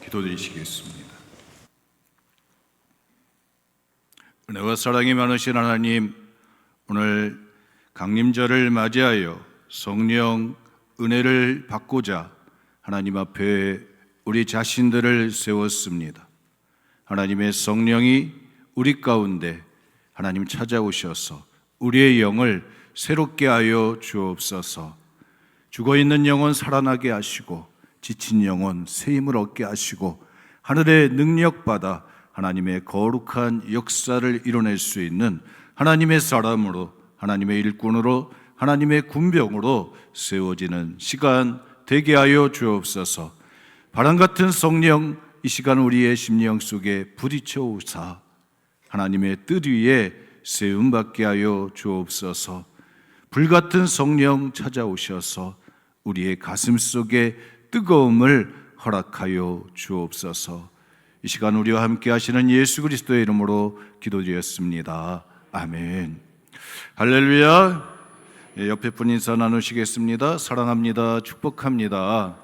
기도드리시겠습니다. 은혜와 사랑이 많으신 하나님, 오늘 강림절을 맞이하여 성령 은혜를 받고자 하나님 앞에 우리 자신들을 세웠습니다. 하나님의 성령이 우리 가운데 하나님 찾아오셔서 우리의 영을 새롭게 하여 주옵소서. 죽어있는 영혼 살아나게 하시고 지친 영혼 새 힘을 얻게 하시고 하늘의 능력받아 하나님의 거룩한 역사를 이뤄낼 수 있는 하나님의 사람으로, 하나님의 일꾼으로, 하나님의 군병으로 세워지는 시간 되게 하여 주옵소서. 바람같은 성령, 이 시간 우리의 심령 속에 부딪혀 오사 하나님의 뜻 위에 세움받게 하여 주옵소서. 불같은 성령 찾아오셔서 우리의 가슴 속에 뜨거움을 허락하여 주옵소서. 이 시간 우리와 함께 하시는 예수 그리스도의 이름으로 기도드렸습니다. 아멘. 할렐루야. 옆에 분 인사 나누시겠습니다. 사랑합니다. 축복합니다.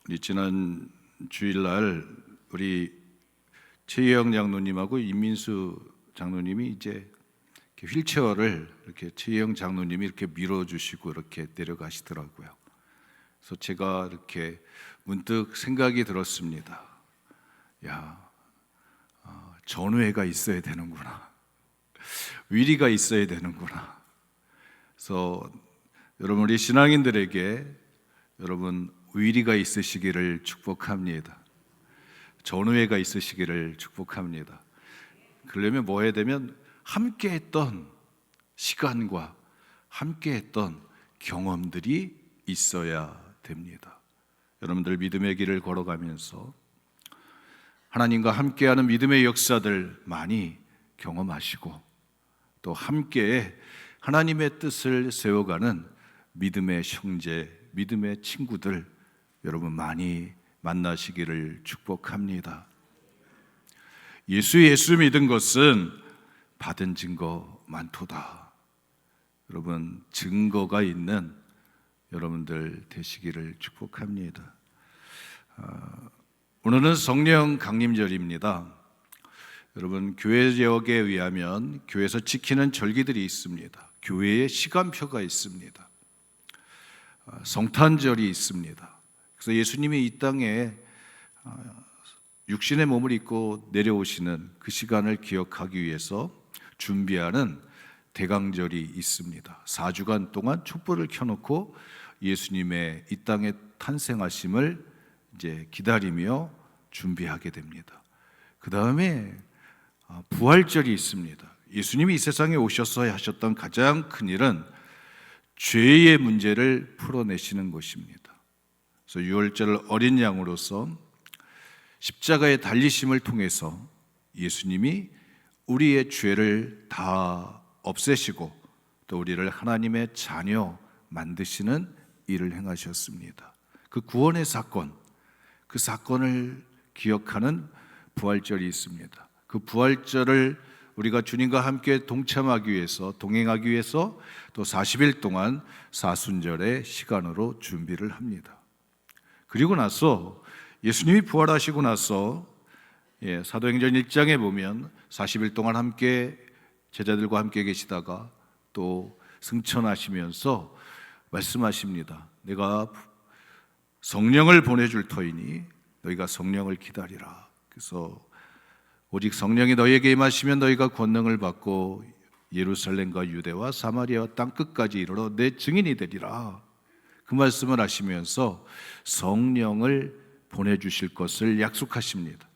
우리 지난 주일날 우리 최희영 장로님하고 임민수 장로님이 이제 휠체어를 이렇게 최희영 장로님이 이렇게 밀어주시고 이렇게 내려가시더라고요. 그래서 제가 이렇게 문득 생각이 들었습니다. 전우회가 있어야 되는구나. 위리가 있어야 되는구나. 그래서 여러분, 우리 신앙인들에게 여러분 위리가 있으시기를 축복합니다. 전우회가 있으시기를 축복합니다. 그러려면 뭐 해야 되면 함께 했던 시간과 함께 했던 경험들이 있어야 됩니다. 여러분들 믿음의 길을 걸어가면서 하나님과 함께하는 믿음의 역사들 많이 경험하시고 또 함께 하나님의 뜻을 세워가는 믿음의 형제, 믿음의 친구들 여러분 많이 만나시기를 축복합니다. 예수 믿은 것은 받은 증거 많도다. 여러분 증거가 있는 여러분들 되시기를 축복합니다. 오늘은 성령 강림절입니다. 여러분 교회 지역에 의하면 교회에서 지키는 절기들이 있습니다. 교회의 시간표가 있습니다. 성탄절이 있습니다. 그래서 예수님이 이 땅에 육신의 몸을 입고 내려오시는 그 시간을 기억하기 위해서 준비하는 대강절이 있습니다. 4주간 동안 촛불을 켜놓고 예수님의 이 땅에 탄생하심을 이제 기다리며 준비하게 됩니다. 그 다음에 부활절이 있습니다. 예수님이 이 세상에 오셔서 하셨던 가장 큰 일은 죄의 문제를 풀어내시는 것입니다. 그래서 유월절 어린 양으로서 십자가의 달리심을 통해서 예수님이 우리의 죄를 다 없애시고 또 우리를 하나님의 자녀 만드시는 일을 행하셨습니다. 그 구원의 사건, 그 사건을 기억하는 부활절이 있습니다. 그 부활절을 우리가 주님과 함께 동참하기 위해서, 동행하기 위해서 또 40일 동안 사순절의 시간으로 준비를 합니다. 그리고 나서 예수님이 부활하시고 나서 사도행전 1장에 보면 40일 동안 함께 제자들과 함께 계시다가 또 승천하시면서 말씀하십니다. 내가 성령을 보내줄 터이니 너희가 성령을 기다리라. 그래서 오직 성령이 너희에게 임하시면 너희가 권능을 받고 예루살렘과 유대와 사마리아 땅 끝까지 이르러 내 증인이 되리라. 그 말씀을 하시면서 성령을 보내주실 것을 약속하십니다.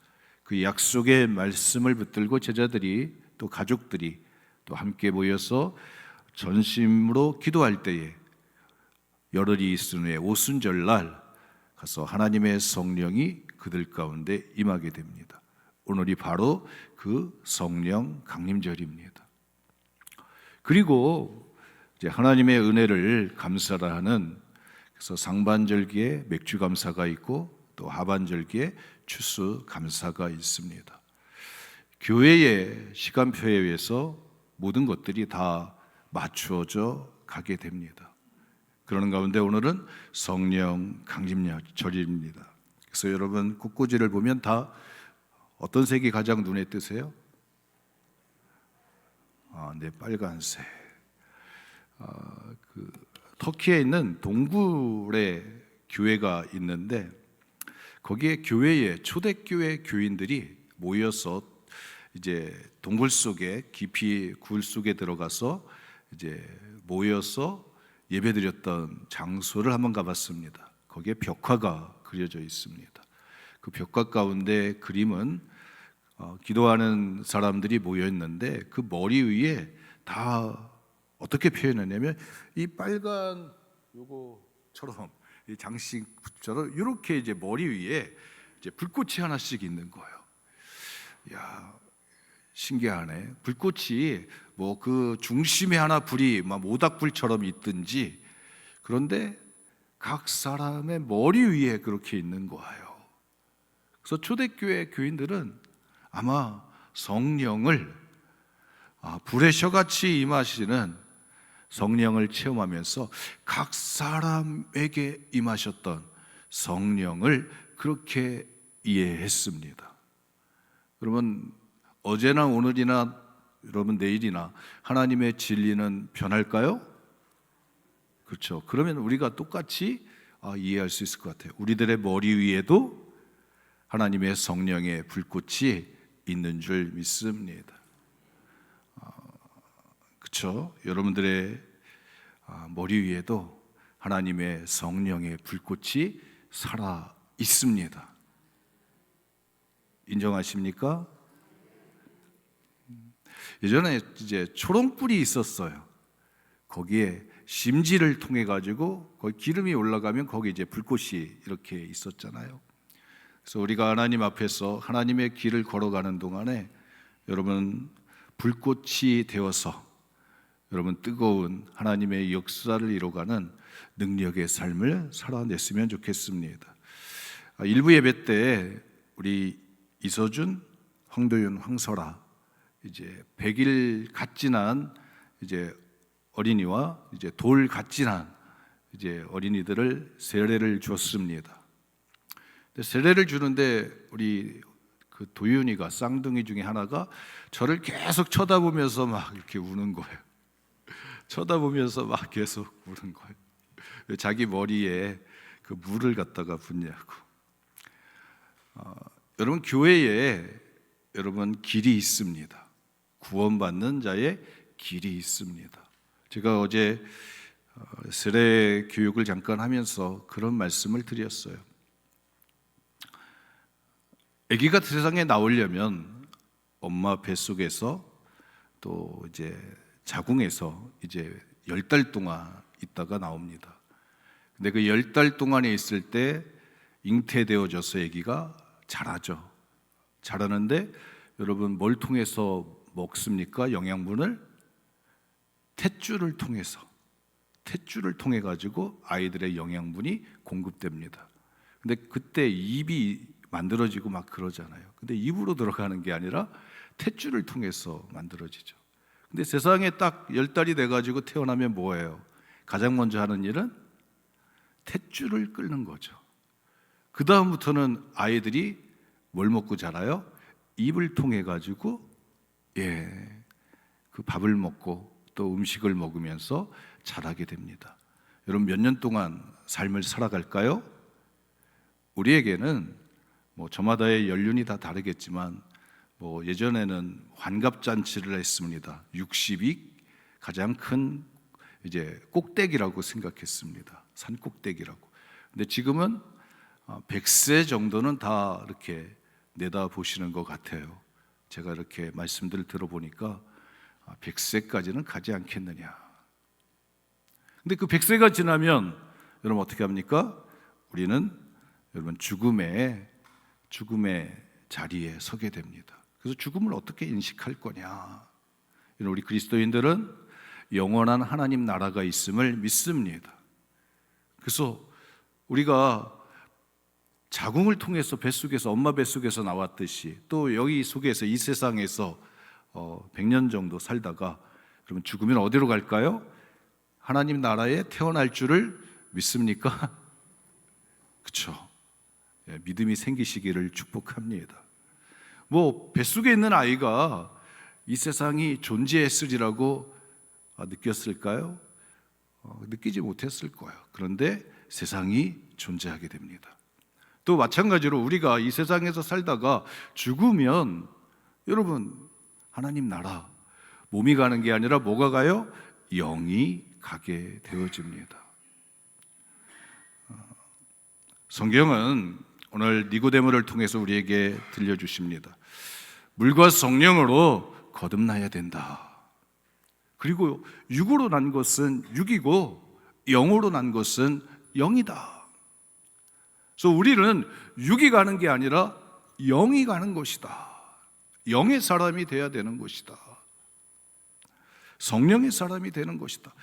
그 약속의 말씀을 붙들고 제자들이 또 가족들이 또 함께 모여서 전심으로 기도할 때에 열흘이 있은 후에 오순절날 가서 하나님의 성령이 그들 가운데 임하게 됩니다. 오늘이 바로 그 성령 강림절입니다. 그리고 이제 하나님의 은혜를 감사라 하는, 그래서 상반절기에 맥주 감사가 있고 또 하반절기에 추수 감사가 있습니다. 교회의 시간표에 의해서 모든 것들이 다 맞추어져 가게 됩니다. 그러는 가운데 오늘은 성령 강림절입니다. 그래서 여러분 꽃꽂이를 보면 다 어떤 색이 가장 눈에 띄세요? 네, 빨간색. 터키에 있는 동굴에 교회가 있는데 거기에 교회에 초대교회 교인들이 모여서 이제 동굴 속에 깊이 굴 속에 들어가서 이제 모여서 예배드렸던 장소를 한번 가봤습니다. 거기에 벽화가 그려져 있습니다. 그 벽화 가운데 그림은 기도하는 사람들이 모여 있는데 그 머리 위에 다 어떻게 표현했냐면 이 빨간 요거처럼 이 장식처럼 이렇게 이제 머리 위에 이제 불꽃이 하나씩 있는 거예요. 야, 신기하네. 불꽃이 뭐 그 중심에 하나 불이 막 모닥불처럼 있든지, 그런데 각 사람의 머리 위에 그렇게 있는 거예요. 그래서 초대교회 교인들은 아마 성령을 불의 셔같이 임하시는 성령을 체험하면서 각 사람에게 임하셨던 성령을 그렇게 이해했습니다. 여러분 어제나 오늘이나 여러분 내일이나 하나님의 진리는 변할까요? 그렇죠. 그러면 우리가 똑같이 이해할 수 있을 것 같아요. 우리들의 머리 위에도 하나님의 성령의 불꽃이 있는 줄 믿습니다. 그렇죠. 여러분들의 머리 위에도 하나님의 성령의 불꽃이 살아 있습니다. 인정하십니까? 예전에 이제 초롱불이 있었어요. 거기에 심지를 통해 가지고 거기 기름이 올라가면 거기 이제 불꽃이 이렇게 있었잖아요. 그래서 우리가 하나님 앞에서 하나님의 길을 걸어가는 동안에 여러분 불꽃이 되어서 여러분 뜨거운 하나님의 역사를 이뤄가는 능력의 삶을 살아냈으면 좋겠습니다. 일부 예배 때 우리 이서준, 황도윤, 황설아 이제 100일 갓 지난 이제 어린이와 이제 돌 갓 지난 이제 어린이들을 세례를 주었습니다. 세례를 주는데 우리 그 도윤이가 쌍둥이 중에 하나가 저를 계속 쳐다보면서 막 이렇게 우는 거예요. 쳐다보면서 막 계속 우는 거예요. 자기 머리에 그 물을 갖다가 붓냐고. 여러분 교회에 여러분 길이 있습니다. 구원받는 자의 길이 있습니다. 제가 어제 세례 교육을 잠깐 하면서 그런 말씀을 드렸어요. 아기가 세상에 나오려면 엄마 뱃속에서 또 이제 자궁에서 이제 10달 동안 있다가 나옵니다. 근데 그 10달 동안에 있을 때 잉태되어져서 아기가 자라죠. 자라는데 여러분 뭘 통해서 먹습니까? 영양분을 탯줄을 통해 가지고 아이들의 영양분이 공급됩니다. 근데 그때 입이 만들어지고 막 그러잖아요. 근데 입으로 들어가는 게 아니라 탯줄을 통해서 만들어지죠. 근데 세상에 딱 10달이 돼 가지고 태어나면 뭐예요? 가장 먼저 하는 일은 탯줄을 끓는 거죠. 그 다음부터는 아이들이 뭘 먹고 자라요? 입을 통해 가지고 그 밥을 먹고 또 음식을 먹으면서 자라게 됩니다. 여러분 몇 년 동안 삶을 살아갈까요? 우리에게는 뭐 저마다의 연륜이 다 다르겠지만 뭐 예전에는 환갑잔치를 했습니다. 60이 가장 큰 이제 꼭대기라고 생각했습니다. 산 꼭대기라고. 근데 지금은 100세 정도는 다 이렇게 내다보시는 것 같아요. 제가 이렇게 말씀들을 들어보니까 100세까지는 가지 않겠느냐. 근데 그 100세가 지나면 여러분 어떻게 합니까? 우리는 여러분 죽음의 자리에 서게 됩니다. 그래서 죽음을 어떻게 인식할 거냐. 우리 그리스도인들은 영원한 하나님 나라가 있음을 믿습니다. 그래서 우리가 자궁을 통해서 뱃속에서 엄마 뱃속에서 나왔듯이 또 여기 속에서 이 세상에서 100년 정도 살다가 그러면 죽으면 어디로 갈까요? 하나님 나라에 태어날 줄을 믿습니까? 그렇죠. 믿음이 생기시기를 축복합니다. 뭐 뱃속에 있는 아이가 이 세상이 존재했으리라고 느꼈을까요? 느끼지 못했을 거예요. 그런데 세상이 존재하게 됩니다. 또 마찬가지로 우리가 이 세상에서 살다가 죽으면 여러분 하나님 나라 몸이 가는 게 아니라 뭐가 가요? 영이 가게 되어집니다. 성경은 오늘 니고데모를 통해서 우리에게 들려주십니다. 물과 성령으로 거듭나야 된다. 그리고 육으로 난 것은 육이고 영으로 난 것은 영이다. 그래서 우리는 육이 가는 게 아니라 영이 가는 것이다. 영의 사람이 돼야 되는 것이다. 성령의 사람이 되는 것이다.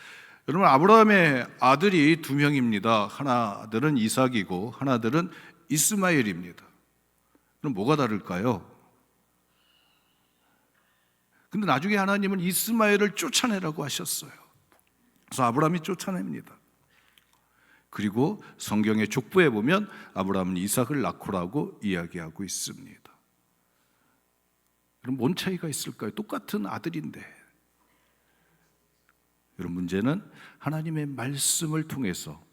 여러분, 아브라함의 아들이 두 명입니다. 하나들은 이삭이고 하나들은 이스마엘입니다. 그럼 뭐가 다를까요? 근데 나중에 하나님은 이스마엘을 쫓아내라고 하셨어요. 그래서 아브라함이 쫓아냅니다. 그리고 성경의 족보에 보면 아브라함은 이삭을 낳고라고 이야기하고 있습니다. 그럼 뭔 차이가 있을까요? 똑같은 아들인데. 여러분, 문제는 하나님의 말씀을 통해서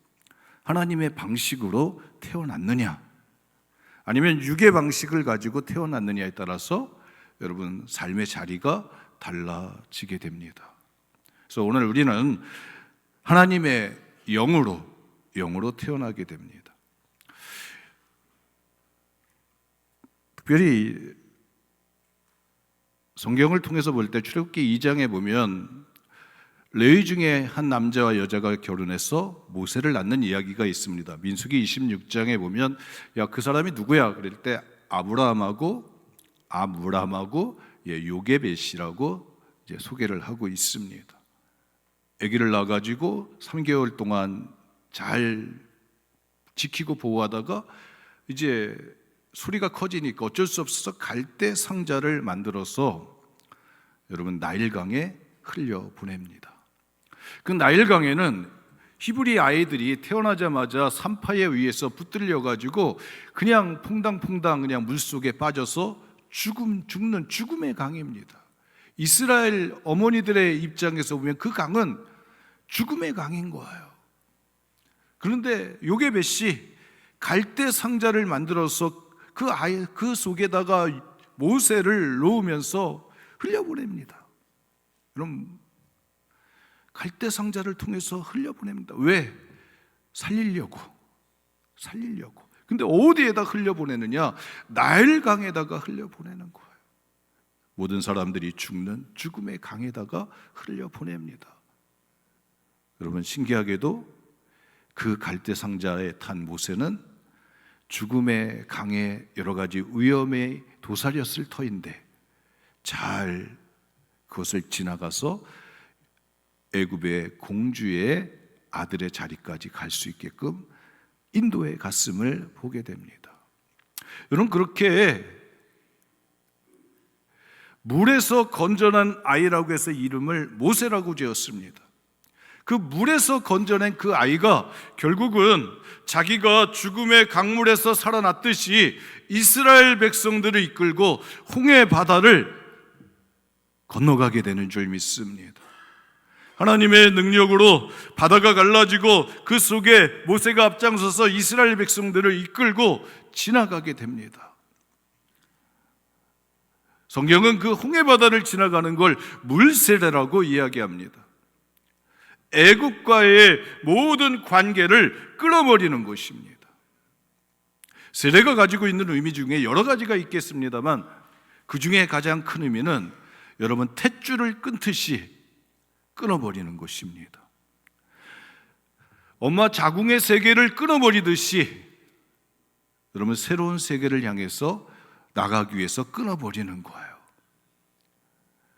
하나님의 방식으로 태어났느냐 아니면 육의 방식을 가지고 태어났느냐에 따라서 여러분 삶의 자리가 달라지게 됩니다. 그래서 오늘 우리는 하나님의 영으로 태어나게 됩니다. 특별히 성경을 통해서 볼 때 출애굽기 2장에 보면 레위 중에 한 남자와 여자가 결혼해서 모세를 낳는 이야기가 있습니다. 민수기 26장에 보면 야, 그 사람이 누구야? 그럴 때 아므람하고 요게벳이라고 이제 소개를 하고 있습니다. 아기를 낳아가지고 3개월 동안 잘 지키고 보호하다가 이제 소리가 커지니까 어쩔 수 없어서 갈대 상자를 만들어서 여러분 나일강에 흘려 보냅니다. 그 나일강에는 히브리 아이들이 태어나자마자 산파에 의해서 붙들려 가지고 그냥 퐁당퐁당 그냥 물속에 빠져서 죽는 죽음의 강입니다. 이스라엘 어머니들의 입장에서 보면 그 강은 죽음의 강인 거예요. 그런데 요게벳이 갈대 상자를 만들어서 그 속에다가 모세를 놓으면서 흘려보냅니다. 그럼 갈대 상자를 통해서 흘려보냅니다. 왜? 살리려고. 근데 어디에다 흘려보내느냐? 나일강에다가 흘려보내는 거예요. 모든 사람들이 죽는 죽음의 강에다가 흘려보냅니다. 여러분, 신기하게도 그 갈대 상자에 탄 모세는 죽음의 강에 여러 가지 위험에 도사렸을 터인데 잘 그것을 지나가서 애굽의 공주의 아들의 자리까지 갈 수 있게끔 인도에 갔음을 보게 됩니다. 여러분, 그렇게 물에서 건져난 아이라고 해서 이름을 모세라고 지었습니다. 그 물에서 건져낸 그 아이가 결국은 자기가 죽음의 강물에서 살아났듯이 이스라엘 백성들을 이끌고 홍해 바다를 건너가게 되는 줄 믿습니다. 하나님의 능력으로 바다가 갈라지고 그 속에 모세가 앞장서서 이스라엘 백성들을 이끌고 지나가게 됩니다. 성경은 그 홍해 바다를 지나가는 걸 물세례라고 이야기합니다. 애국과의 모든 관계를 끊어버리는 것입니다. 세례가 가지고 있는 의미 중에 여러 가지가 있겠습니다만 그 중에 가장 큰 의미는 여러분 탯줄을 끊듯이 끊어버리는 것입니다. 엄마 자궁의 세계를 끊어버리듯이 여러분 새로운 세계를 향해서 나가기 위해서 끊어버리는 거예요.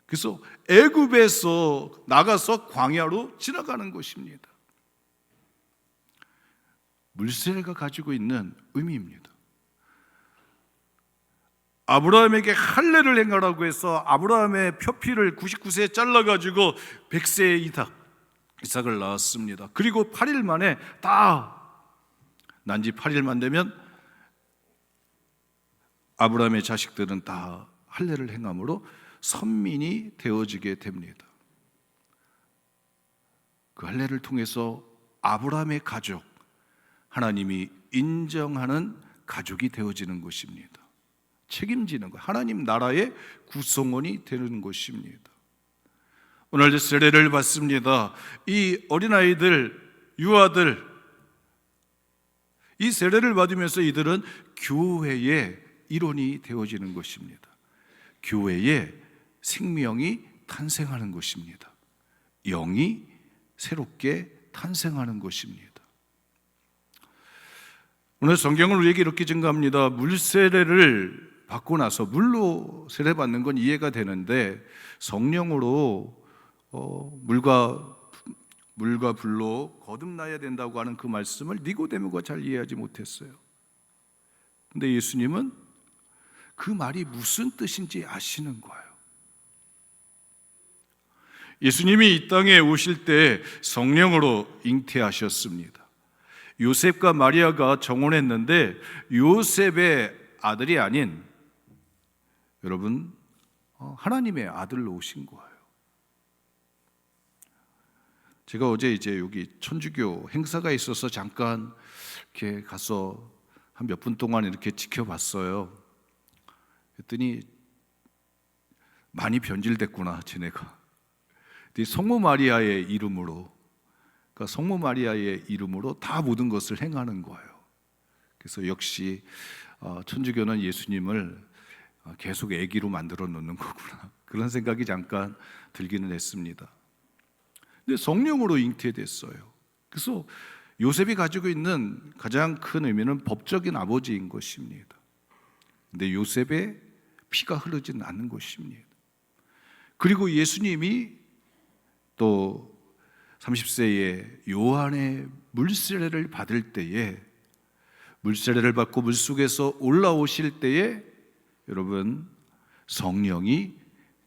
그래서 애굽에서 나가서 광야로 지나가는 것입니다. 물세례가 가지고 있는 의미입니다. 아브라함에게 할례를 행하라고 해서 아브라함의 표피를 99세에 잘라가지고 100세에 이다 이삭을 낳았습니다. 그리고 8일 만에 다 난 지 8일만 되면 아브라함의 자식들은 다 할례를 행함으로 선민이 되어지게 됩니다. 그 할례를 통해서 아브라함의 가족, 하나님이 인정하는 가족이 되어지는 것입니다. 책임지는 것, 하나님 나라의 구성원이 되는 것입니다. 오늘 세례를 받습니다. 이 어린아이들, 유아들, 이 세례를 받으면서 이들은 교회의 일원이 되어지는 것입니다. 교회의 생명이 탄생하는 것입니다. 영이 새롭게 탄생하는 것입니다. 오늘 성경은 우리에게 이렇게 증가합니다. 물세례를 받고 나서 물로 세례받는 건 이해가 되는데 성령으로 물과 불로 거듭나야 된다고 하는 그 말씀을 니고데모가 잘 이해하지 못했어요. 근데 예수님은 그 말이 무슨 뜻인지 아시는 거예요. 예수님이 이 땅에 오실 때 성령으로 잉태하셨습니다. 요셉과 마리아가 정혼했는데 요셉의 아들이 아닌 여러분 하나님의 아들로 오신 거예요. 제가 어제 여기 천주교 행사가 있어서 잠깐 이렇게 가서 한 몇 분 동안 이렇게 지켜봤어요. 그랬더니 많이 변질됐구나, 쟤네가. 성모 마리아의 이름으로, 그러니까 성모 마리아의 이름으로 다 모든 것을 행하는 거예요. 그래서 역시 천주교는 예수님을 계속 아기로 만들어 놓는 거구나, 그런 생각이 잠깐 들기는 했습니다. 근데 성령으로 잉태됐어요. 그래서 요셉이 가지고 있는 가장 큰 의미는 법적인 아버지인 것입니다. 근데 요셉의 피가 흐르지는 않는 것입니다. 그리고 예수님이 또 30세에 요한의 물세례를 받을 때에, 물세례를 받고 물속에서 올라오실 때에 여러분 성령이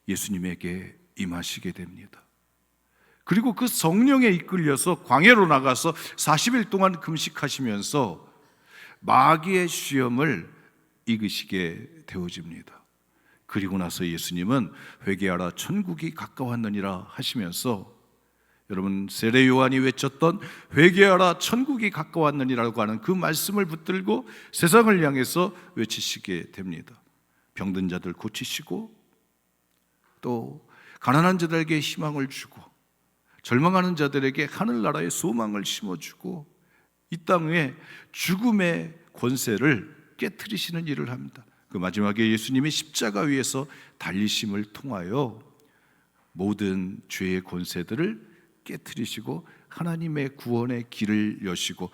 예수님에게 임하시게 됩니다. 그리고 그 성령에 이끌려서 광야로 나가서 40일 동안 금식하시면서 마귀의 시험을 이기시게 되어집니다. 그리고 나서 예수님은 회개하라 천국이 가까웠느니라 하시면서 여러분 세례 요한이 외쳤던 회개하라 천국이 가까웠느니라고 하는 그 말씀을 붙들고 세상을 향해서 외치시게 됩니다. 병든 자들 고치시고 또 가난한 자들에게 희망을 주고 절망하는 자들에게 하늘나라의 소망을 심어주고 이 땅에 죽음의 권세를 깨트리시는 일을 합니다. 그 마지막에 예수님이 십자가 위에서 달리심을 통하여 모든 죄의 권세들을 깨트리시고 하나님의 구원의 길을 여시고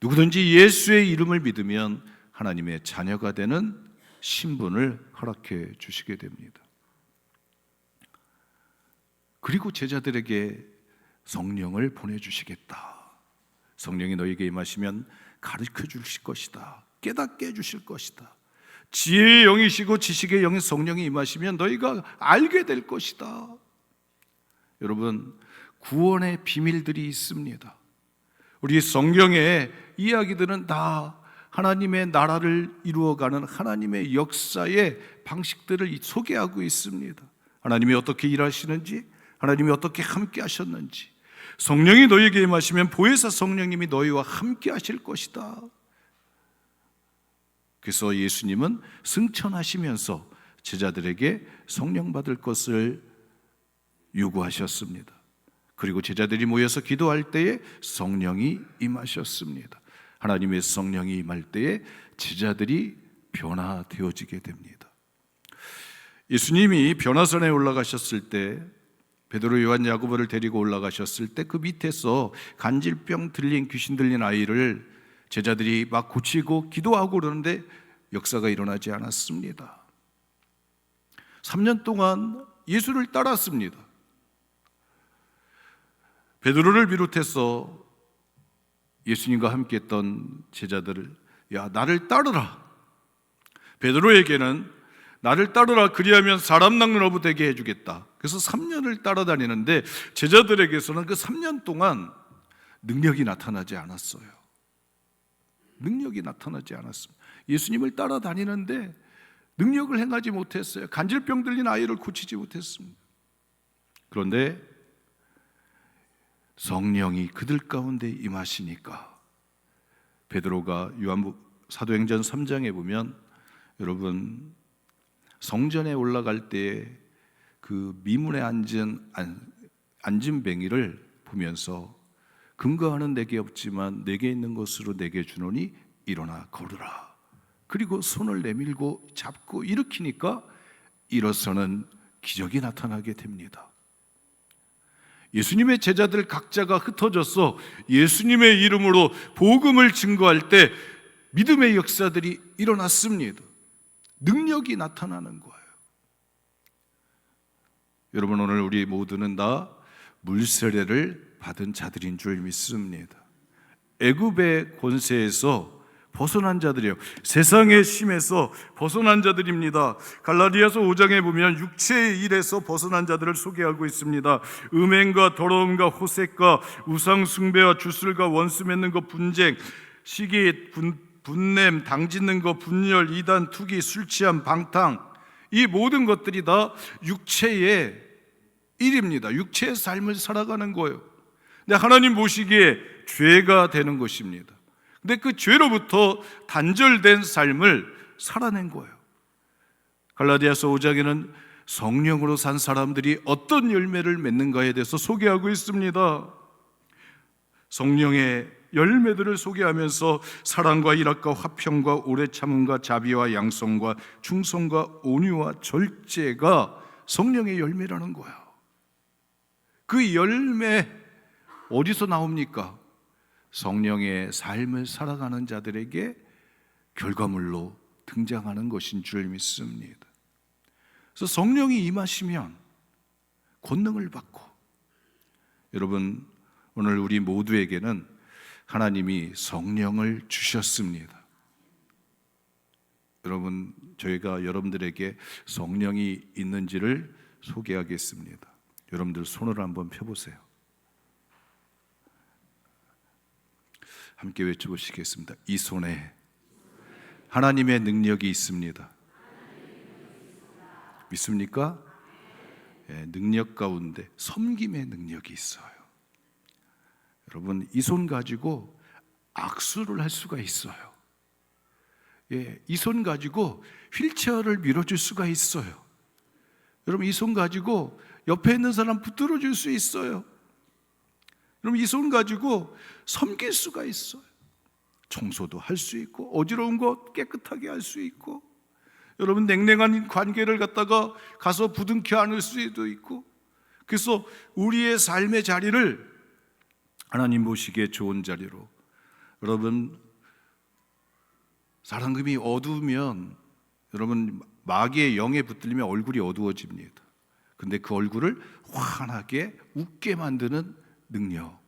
누구든지 예수의 이름을 믿으면 하나님의 자녀가 되는 신분을 허락해 주시게 됩니다. 그리고 제자들에게 성령을 보내주시겠다. 성령이 너희에게 임하시면 가르쳐 주실 것이다. 깨닫게 해주실 것이다. 지혜의 영이시고 지식의 영인 성령이 임하시면 너희가 알게 될 것이다. 여러분 구원의 비밀들이 있습니다. 우리 성경의 이야기들은 다 하나님의 나라를 이루어가는 하나님의 역사의 방식들을 소개하고 있습니다. 하나님이 어떻게 일하시는지, 하나님이 어떻게 함께 하셨는지, 성령이 너희에게 임하시면 보혜사 성령님이 너희와 함께 하실 것이다. 그래서 예수님은 승천하시면서 제자들에게 성령 받을 것을 요구하셨습니다. 그리고 제자들이 모여서 기도할 때에 성령이 임하셨습니다. 하나님의 성령이 임할 때에 제자들이 변화되어지게 됩니다. 예수님이 변화산에 올라가셨을 때 베드로, 요한, 야고보를 데리고 올라가셨을 때 그 밑에서 간질병 들린, 귀신 들린 아이를 제자들이 막 고치고 기도하고 그러는데 역사가 일어나지 않았습니다. 3년 동안 예수를 따랐습니다. 베드로를 비롯해서 예수님과 함께 했던 제자들을 야 나를 따르라. 베드로에게는 나를 따르라 그리하면 사람 낚는 어부 되게 해주겠다. 그래서 3년을 따라다니는데 제자들에게서는 그 3년 동안 능력이 나타나지 않았어요. 능력이 나타나지 않았습니다. 예수님을 따라다니는데 능력을 행하지 못했어요. 간질병 들린 아이를 고치지 못했습니다. 그런데 성령이 그들 가운데 임하시니까 베드로가 사도행전 3장에 보면 여러분 성전에 올라갈 때 그 미문에 앉은 뱅이를 보면서 근거하는 내게 없지만 내게 있는 것으로 내게 주노니 일어나 걸으라. 그리고 손을 내밀고 잡고 일으키니까 일어서는 기적이 나타나게 됩니다. 예수님의 제자들 각자가 흩어져서 예수님의 이름으로 복음을 증거할 때 믿음의 역사들이 일어났습니다. 능력이 나타나는 거예요. 여러분, 오늘 우리 모두는 다 물세례를 받은 자들인 줄 믿습니다. 애굽의 권세에서 벗어난 자들이에요. 세상의 힘에서 벗어난 자들입니다. 갈라디아서 5장에 보면 육체의 일에서 벗어난 자들을 소개하고 있습니다. 음행과 더러움과 호색과 우상 숭배와 주술과 원수 맺는 것, 분쟁, 시기, 분냄, 당짓는 것, 분열, 이단, 투기, 술 취함, 방탕, 이 모든 것들이 다 육체의 일입니다. 육체의 삶을 살아가는 거예요. 근데 하나님 보시기에 죄가 되는 것입니다. 근데 그 죄로부터 단절된 삶을 살아낸 거예요. 갈라디아서 5장에는 성령으로 산 사람들이 어떤 열매를 맺는가에 대해서 소개하고 있습니다. 성령의 열매들을 소개하면서 사랑과 일학과 화평과 오래 참음과 자비와 양성과 충성과 온유와 절제가 성령의 열매라는 거예요. 그 열매 어디서 나옵니까? 성령의 삶을 살아가는 자들에게 결과물로 등장하는 것인 줄 믿습니다. 그래서 성령이 임하시면 권능을 받고, 여러분 오늘 우리 모두에게는 하나님이 성령을 주셨습니다. 여러분, 저희가 여러분들에게 성령이 있는지를 소개하겠습니다. 여러분들 손을 한번 펴보세요. 함께 외쳐보시겠습니다. 이 손에 하나님의 능력이 있습니다. 믿습니까? 예, 능력 가운데 섬김의 능력이 있어요. 여러분, 이 손 가지고 악수를 할 수가 있어요. 예, 이 손 가지고 휠체어를 밀어줄 수가 있어요. 여러분, 이 손 가지고 옆에 있는 사람 붙들어 줄 수 있어요. 여러분, 이 손 가지고 섬길 수가 있어요. 청소도 할 수 있고, 어지러운 거 깨끗하게 할 수 있고, 여러분 냉랭한 관계를 갖다가 가서 부둥켜 안을 수도 있고. 그래서 우리의 삶의 자리를 하나님 보시기에 좋은 자리로, 여러분 사랑금이 어두우면 여러분 마귀의 영에 붙들리면 얼굴이 어두워집니다. 근데 그 얼굴을 환하게 웃게 만드는 능력,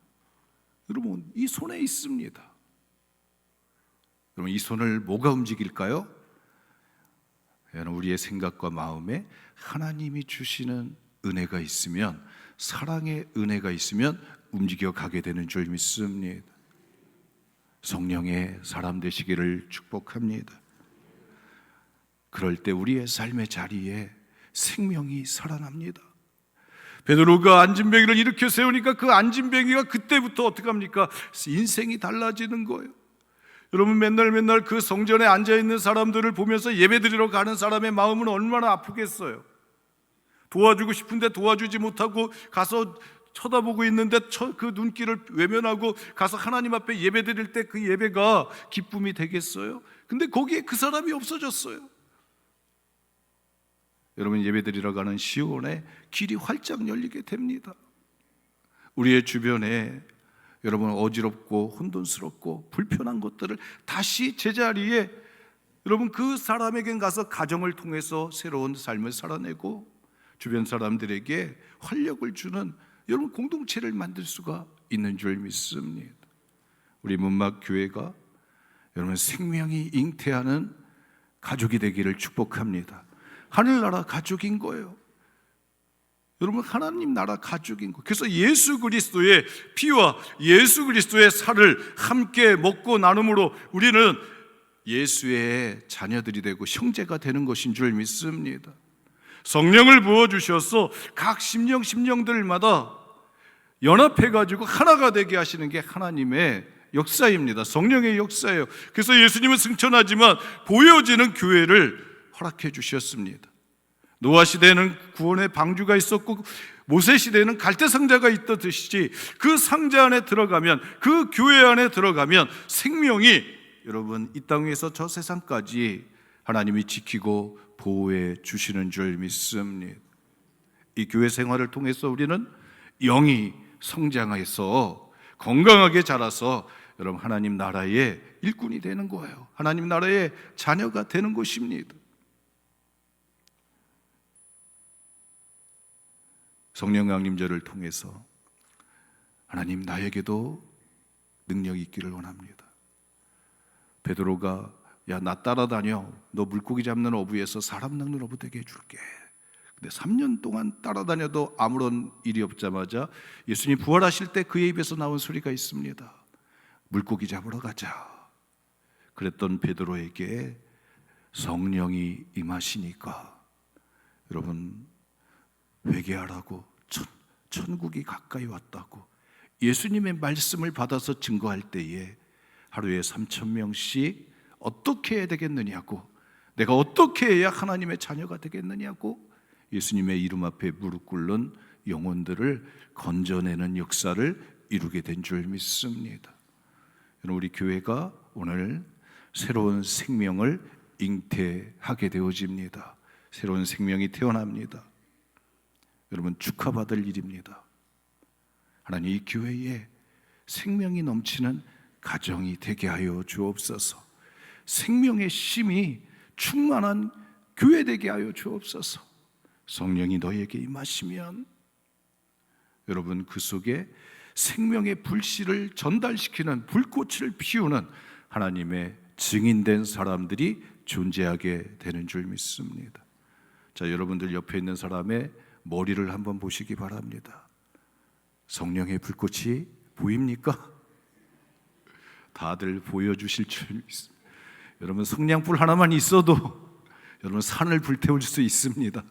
여러분 이 손에 있습니다. 여러분, 이 손을 뭐가 움직일까요? 우리의 생각과 마음에 하나님이 주시는 은혜가 있으면, 사랑의 은혜가 있으면 움직여 가게 되는 줄 믿습니다. 성령의 사람 되시기를 축복합니다. 그럴 때 우리의 삶의 자리에 생명이 살아납니다. 베드로가 안진뱅이를 일으켜 세우니까 그 안진뱅이가 그때부터 어떻게 합니까? 인생이 달라지는 거예요. 여러분, 맨날 그 성전에 앉아있는 사람들을 보면서 예배드리러 가는 사람의 마음은 얼마나 아프겠어요. 도와주고 싶은데 도와주지 못하고 가서 쳐다보고 있는데 그 눈길을 외면하고 가서 하나님 앞에 예배드릴 때 그 예배가 기쁨이 되겠어요? 근데 거기에 그 사람이 없어졌어요. 여러분, 예배드리러 가는 시온에 길이 활짝 열리게 됩니다. 우리의 주변에 여러분 어지럽고 혼돈스럽고 불편한 것들을 다시 제자리에, 여러분 그 사람에게 가서 가정을 통해서 새로운 삶을 살아내고 주변 사람들에게 활력을 주는 여러분 공동체를 만들 수가 있는 줄 믿습니다. 우리 문막교회가 여러분 생명이 잉태하는 가족이 되기를 축복합니다. 하늘나라 가족인 거예요. 여러분, 하나님 나라 가족인 거. 그래서 예수 그리스도의 피와 예수 그리스도의 살을 함께 먹고 나눔으로 우리는 예수의 자녀들이 되고 형제가 되는 것인 줄 믿습니다. 성령을 부어주셔서 각 심령들마다 연합해가지고 하나가 되게 하시는 게 하나님의 역사입니다. 성령의 역사예요. 그래서 예수님은 승천하지만 보여지는 교회를 허락해 주셨습니다. 노아 시대에는 구원의 방주가 있었고 모세 시대에는 갈대 상자가 있듯이 그 상자 안에 들어가면, 그 교회 안에 들어가면 생명이, 여러분, 이 땅 위에서 저 세상까지 하나님이 지키고 보호해 주시는 줄 믿습니다. 이 교회 생활을 통해서 우리는 영이 성장해서 건강하게 자라서 여러분 하나님 나라의 일꾼이 되는 거예요. 하나님 나라의 자녀가 되는 것입니다. 성령 강림절을 통해서 하나님 나에게도 능력이 있기를 원합니다. 베드로가 야, 나 따라다녀. 너 물고기 잡는 어부에서 사람 낚는 어부 되게 해줄게. 근데 3년 동안 따라다녀도 아무런 일이 없자마자 예수님 부활하실 때 그의 입에서 나온 소리가 있습니다. 물고기 잡으러 가자. 그랬던 베드로에게 성령이 임하시니까 여러분 회개하라고, 천국이 가까이 왔다고 예수님의 말씀을 받아서 증거할 때에 하루에 3,000명씩 어떻게 해야 되겠느냐고, 내가 어떻게 해야 하나님의 자녀가 되겠느냐고 예수님의 이름 앞에 무릎 꿇는 영혼들을 건져내는 역사를 이루게 된 줄 믿습니다. 우리 교회가 오늘 새로운 생명을 잉태하게 되어집니다. 새로운 생명이 태어납니다. 여러분, 축하받을 일입니다. 하나님, 이 교회에 생명이 넘치는 가정이 되게 하여 주옵소서. 생명의 심이 충만한 교회 되게 하여 주옵소서. 성령이 너에게 임하시면 여러분 그 속에 생명의 불씨를 전달시키는, 불꽃을 피우는 하나님의 증인된 사람들이 존재하게 되는 줄 믿습니다. 자, 여러분들 옆에 있는 사람의 머리를 한번 보시기 바랍니다. 성령의 불꽃이 보입니까? 다들 보여주실 줄 믿습니다. 여러분, 성냥불 하나만 있어도 여러분 산을 불태울 수 있습니다.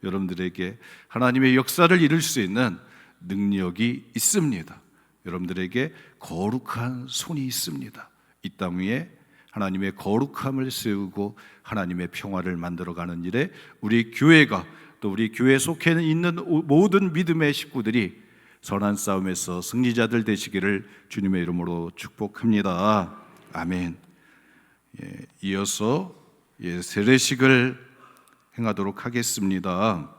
여러분들에게 하나님의 역사를 이룰 수 있는 능력이 있습니다. 여러분들에게 거룩한 손이 있습니다. 이 땅 위에 하나님의 거룩함을 세우고 하나님의 평화를 만들어가는 일에 우리 교회가, 또 우리 교회에 속해 있는 모든 믿음의 식구들이 선한 싸움에서 승리자들 되시기를 주님의 이름으로 축복합니다. 아멘. 이어서 세례식을 행하도록 하겠습니다.